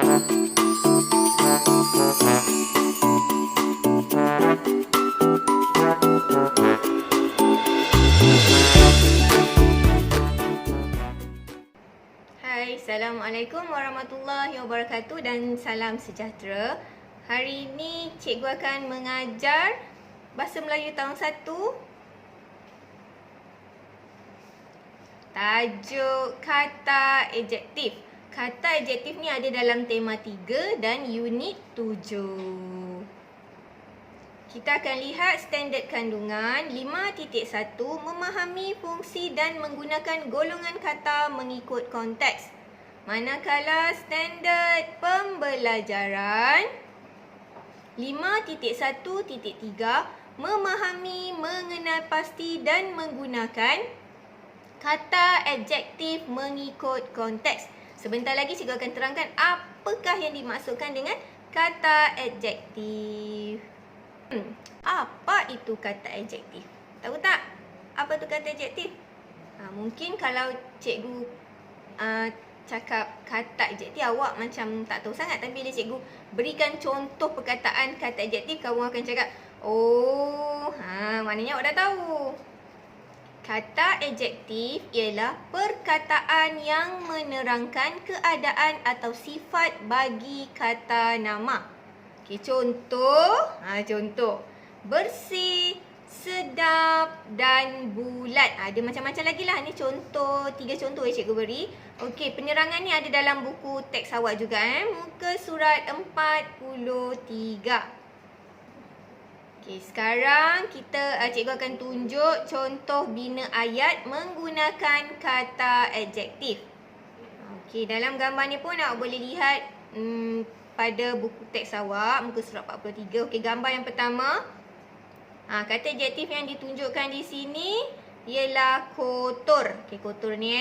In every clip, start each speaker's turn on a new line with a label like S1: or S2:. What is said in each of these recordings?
S1: Hai, Assalamualaikum warahmatullahi wabarakatuh dan salam sejahtera. Hari ini cikgu akan mengajar Bahasa Melayu tahun 1. Tajuk kata adjektif. Kata adjektif ni ada dalam tema 3 dan unit 7. Kita akan lihat standard kandungan 5.1, memahami fungsi dan menggunakan golongan kata mengikut konteks. Manakala standard pembelajaran 5.1.3, memahami, mengenal pasti dan menggunakan kata adjektif mengikut konteks. Sebentar lagi cikgu akan terangkan apakah yang dimaksudkan dengan kata adjektif. Apa itu kata adjektif? Tahu tak? Apa itu kata adjektif? Mungkin kalau cikgu cakap kata adjektif, awak macam tak tahu sangat. Tapi bila cikgu berikan contoh perkataan kata adjektif, kamu akan cakap, oh, maknanya awak dah tahu. Kata adjektif ialah perkataan yang menerangkan keadaan atau sifat bagi kata nama. Okey, contoh. Bersih, sedap dan bulat. Ada macam-macam lagi lah. Ni contoh, 3 contoh yang cikgu beri. Okey, penerangan ni ada dalam buku teks awak juga. Muka surat 43. Okey, sekarang cikgu akan tunjuk contoh bina ayat menggunakan kata adjektif. Okey, dalam gambar ni pun awak boleh lihat pada buku teks awak, muka surat 43. Okey, gambar yang pertama. Kata adjektif yang ditunjukkan di sini ialah kotor. Okey, kotor ni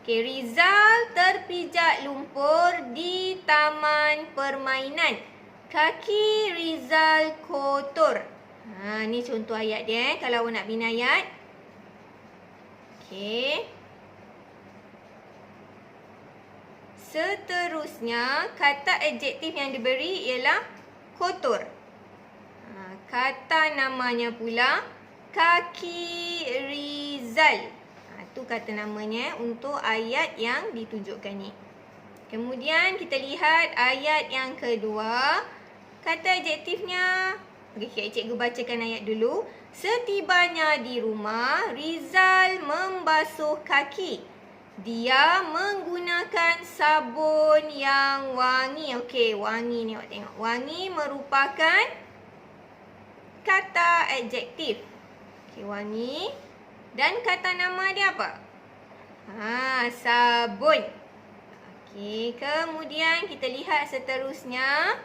S1: Okey, Rizal terpijak lumpur di taman permainan. Kaki Rizal kotor. Ni contoh ayat dia kalau awak nak bina ayat. Okey. Seterusnya, kata adjektif yang diberi ialah kotor. Kata namanya pula kaki Rizal. Itu kata namanya untuk ayat yang ditunjukkan ni. Kemudian kita lihat ayat yang kedua. Kata adjektifnya, okey, cikgu bacakan ayat dulu. Setibanya di rumah, Rizal membasuh kaki. Dia menggunakan sabun yang wangi. Okey, wangi ni awak tengok. Wangi merupakan kata adjektif. Okey, wangi. Dan kata nama dia apa? Sabun. Okey, kemudian kita lihat seterusnya.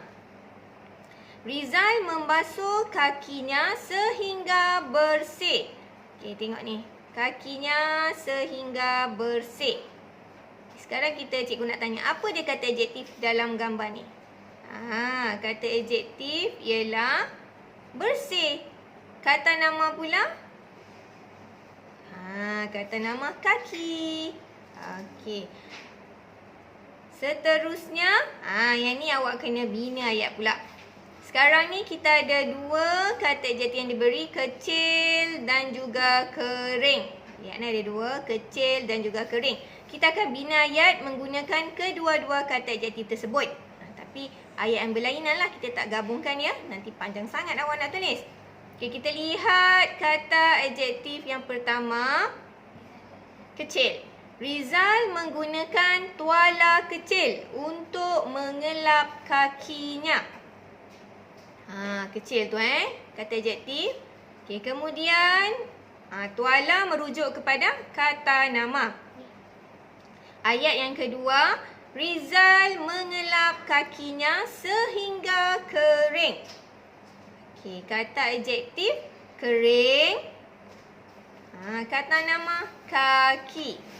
S1: Rizal membasuh kakinya sehingga bersih. Okey, tengok ni. Kakinya sehingga bersih. Sekarang cikgu nak tanya, apa dia kata adjektif dalam gambar ni? Kata adjektif ialah bersih. Kata nama pula? Kata nama kaki. Okey. Seterusnya, yang ni awak kena bina ayat pula. Sekarang ni kita ada 2 kata adjektif yang diberi, kecil dan juga kering. Ayat ni ada 2, kecil dan juga kering. Kita akan bina ayat menggunakan kedua-dua kata adjektif tersebut. Tapi ayat yang berlainan lah, kita tak gabungkan ya. Nanti panjang sangat awak nak tulis. Okey, kita lihat kata adjektif yang pertama, kecil. Rizal menggunakan tuala kecil untuk mengelap kakinya. Kecil tu kata adjektif. Okey, kemudian tuala merujuk kepada kata nama. Ayat yang kedua, Rizal mengelap kakinya sehingga kering. Okey, kata adjektif kering. Kata nama kaki.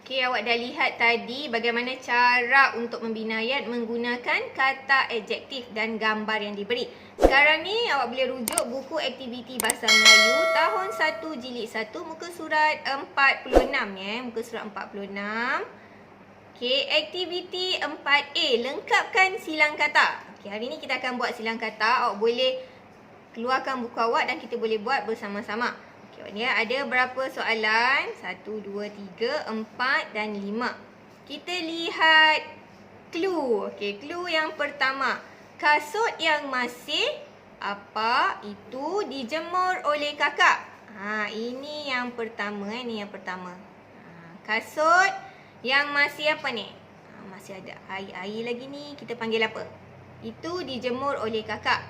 S1: Okey, awak dah lihat tadi bagaimana cara untuk membina ayat menggunakan kata adjektif dan gambar yang diberi. Sekarang ni awak boleh rujuk buku aktiviti Bahasa Melayu tahun 1 jilid 1 muka surat 46 Muka surat 46. Okey, aktiviti 4A, lengkapkan silang kata. Okey, hari ni kita akan buat silang kata. Awak boleh keluarkan buku awak dan kita boleh buat bersama-sama. Okey, ni ada berapa soalan? 1, 2, 3, 4 dan 5. Kita lihat clue. Okey, clue yang pertama. Kasut yang masih apa itu dijemur oleh kakak. Ini yang pertama, ni yang pertama. Kasut yang masih apa ni? Masih ada air lagi ni. Kita panggil apa? Itu dijemur oleh kakak.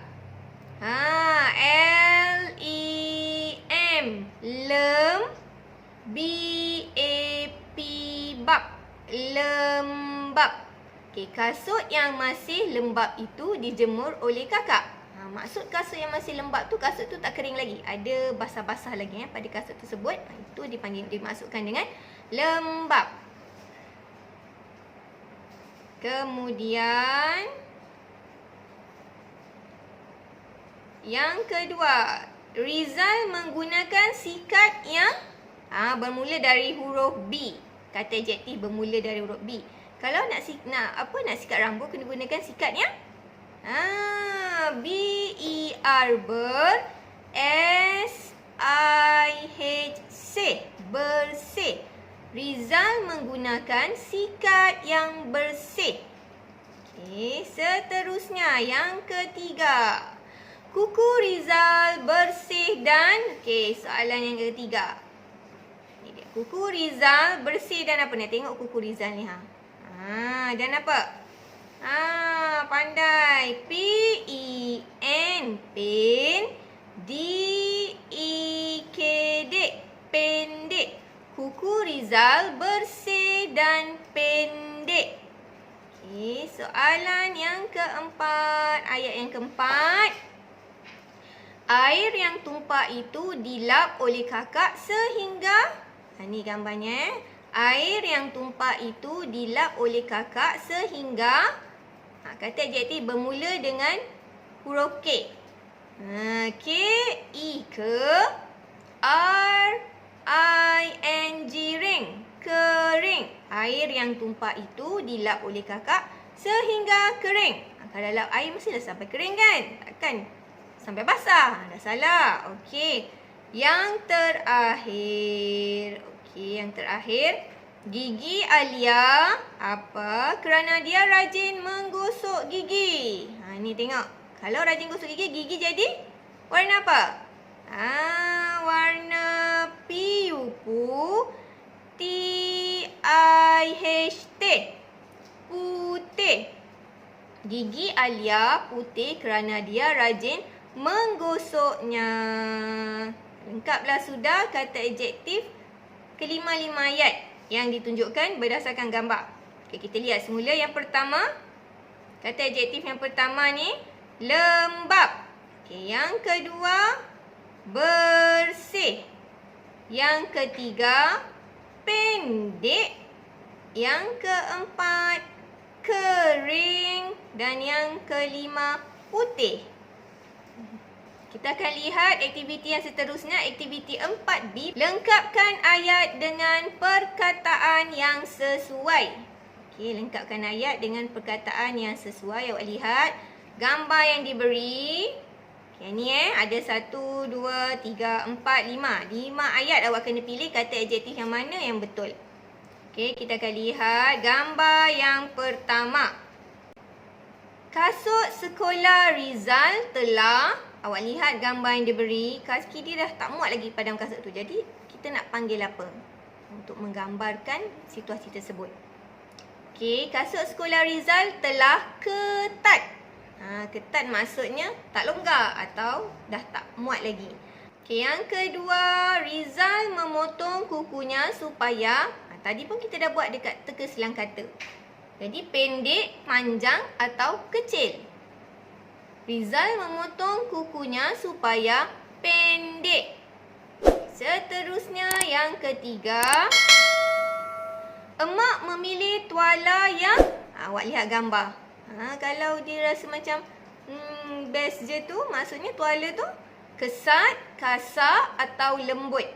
S1: L-E-M. Lem. B-A-P. Bab. Lembab. Okey, kasut yang masih lembab itu dijemur oleh kakak. Maksud kasut yang masih lembab tu, kasut tu tak kering lagi. Ada basah-basah lagi pada kasut tersebut. Itu dimasukkan dengan lembab. Kemudian yang kedua, Rizal menggunakan sikat yang bermula dari huruf B. Kata adjektif bermula dari huruf B. Kalau nak sikat rambut, kena gunakan sikat yang B-E-R, S-I-H-C, bersih. Rizal menggunakan sikat yang bersih. Okey, seterusnya yang ketiga. Kuku Rizal bersih dan soalan yang ketiga. Ni dia. Kuku Rizal bersih dan apa ni? Tengok kuku Rizal ni dan apa? Pandai. P-E-N, pen. D-E-K-D, pendek. Kuku Rizal bersih dan pendek. Okey, soalan yang keempat. Ayat yang keempat. Air yang tumpah itu dilap oleh kakak sehingga... Ni gambarnya. Air yang tumpah itu dilap oleh kakak sehingga... Kata adjektif bermula dengan huruf K. K-E ke R-I-N-G, ring. Kering. Air yang tumpah itu dilap oleh kakak sehingga kering. Kalau lap air mestilah sampai kering kan? Takkan sampai basah. Dah salah. Okey. Yang terakhir. Gigi Alia apa? Kerana dia rajin menggosok gigi. Ni tengok. Kalau rajin gosok gigi, gigi jadi warna apa? Warna piu-pu. T-I-H-T. Putih. Gigi Alia putih kerana dia rajin menggosoknya. Lengkaplah sudah kata adjektif kelima-lima ayat yang ditunjukkan berdasarkan gambar. Okey, kita lihat semula yang pertama. Kata adjektif yang pertama ni lembab. Okey, yang kedua bersih. Yang ketiga pendek. Yang keempat kering. Dan yang kelima putih. Kita akan lihat aktiviti yang seterusnya, aktiviti 4B. Lengkapkan ayat dengan perkataan yang sesuai. Okey, lengkapkan ayat dengan perkataan yang sesuai. Awak lihat gambar yang diberi. Okey, ni ada 1, 2, 3, 4, 5. 5 ayat awak kena pilih kata adjektif yang mana yang betul. Okey, kita akan lihat gambar yang pertama. Kasut sekolah Rizal telah... Awak lihat gambar yang diberi. Kaki dia dah tak muat lagi padam kasut tu. Jadi, kita nak panggil apa? Untuk menggambarkan situasi tersebut. Okey, kasut sekolah Rizal telah ketat. Ketat maksudnya tak longgar atau dah tak muat lagi. Okey, yang kedua, Rizal memotong kukunya supaya... tadi pun kita dah buat dekat teka silang kata. Jadi, pendek, panjang atau kecil. Rizal memotong kukunya supaya pendek. Seterusnya yang ketiga. Emak memilih tuala yang... awak lihat gambar. Kalau dia rasa macam best je tu, maksudnya tuala tu kesat, kasar atau lembut.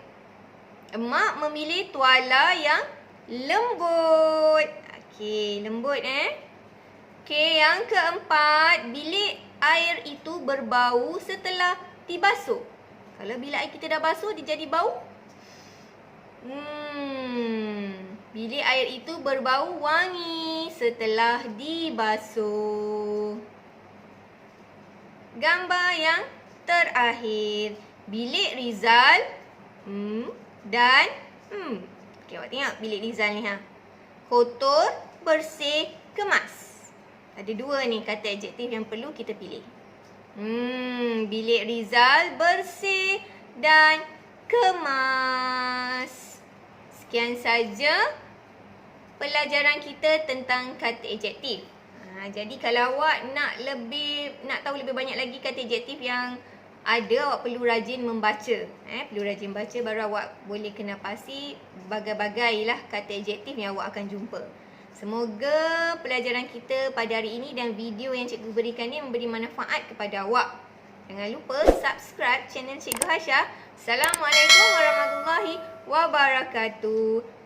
S1: Emak memilih tuala yang lembut. Okey, lembut Okey, yang keempat, bilik air itu berbau setelah dibasuh. Kalau bilik air kita dah basuh, dia jadi bau. Bilik air itu berbau wangi setelah dibasuh. Gambar yang terakhir, bilik Rizal dan okey, awak tengok bilik Rizal ni kotor, bersih, kemas. Ada dua ni kata adjektif yang perlu kita pilih. Bilik Rizal bersih dan kemas. Sekian saja pelajaran kita tentang kata adjektif. Jadi kalau awak nak tahu lebih banyak lagi kata adjektif yang ada, awak perlu rajin membaca. Perlu rajin baca baru awak boleh kenal pasti bagai-bagai lah kata adjektif yang awak akan jumpa. Semoga pelajaran kita pada hari ini dan video yang cikgu berikan ni memberi manfaat kepada awak. Jangan lupa subscribe channel Cikgu Hasha. Assalamualaikum warahmatullahi wabarakatuh.